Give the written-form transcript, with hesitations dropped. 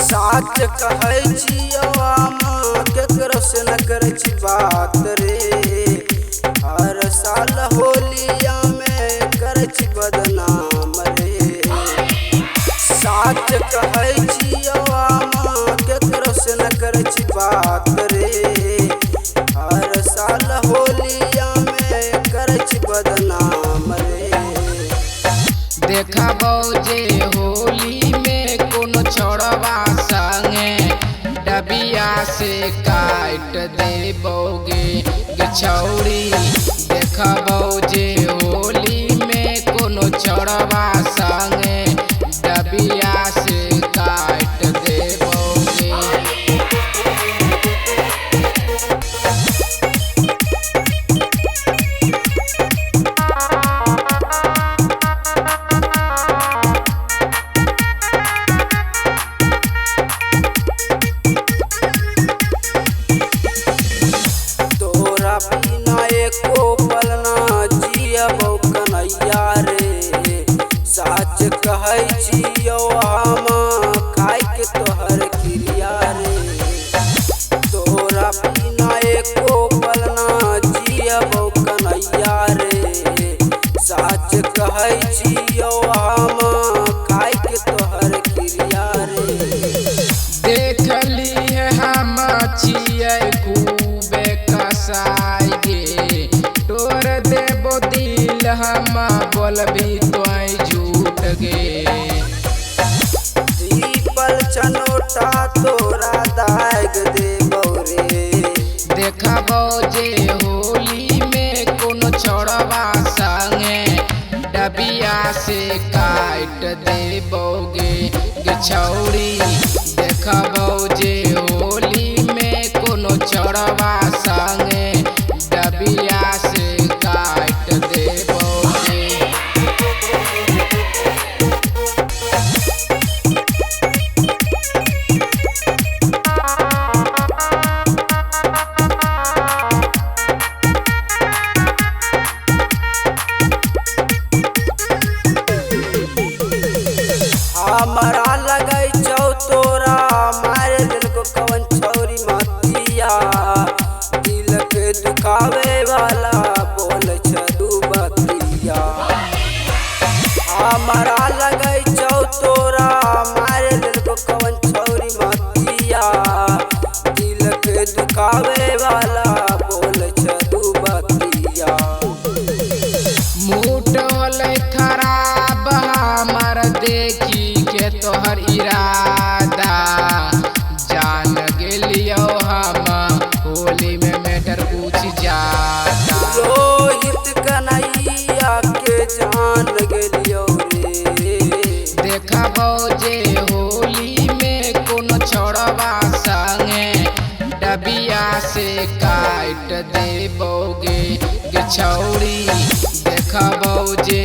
साच कहै छियो केकरो से न करै छी बात रे। हर साल होलिया में करै छी बदनाम रे। साच कहै छियो केकरो से न करै छी बात रे। हर साल होलिया में करै छी बदनाम रे। देखा बौजे होली में कोनो छोड़वा संगे डबिया से काट देबोगे गे छौरी। देखा बौजे होली में कोनो छोड़वा संगे डबिया से काट देबोगे। बिना एको पल ना जियबौ कन्हैया रे। साच कहै छियौ हम खाय के तोहर क्रिया रे। तोरा बिना एको पल ना जियबौ कन्हैया रे। साच कहै छियौ हम खाय के तोहर क्रिया रे। देखली है हम छियै खूबे कसाई गे तोर देबो दिल हम बोलबी तोय झूठ गे। दीपल चनोटा तोरा दाग देबौ रे। देखा बौजे होली में कोनो छोड़वा संगे डबिया से काट देबोगे गे छौरी। देखा बौजे होली में कोनो छोड़वा संगे डबिया से काट देबोगे। हमरा लगै छौ तोरा मारे दिल को कवन छौरी मतिया। दिल के दुखावे वाला बोल छदू बतिया। हमरा लगै छौ तोरा मारे दिल को कवन छौरी मतिया। दिल के दुखावे वाला बोल छदू बतिया। मूड होले खराब हमर देखी के तोहर इरादा। जान गेलियो हम होली में मैटर पूछ जाता। रोहित कन्हैया के जान गेलियो रे। देखा बौजे होली में कोनो छोड़वा संगे डबिया से काट देबोगे गे छौरी। देखा बौजे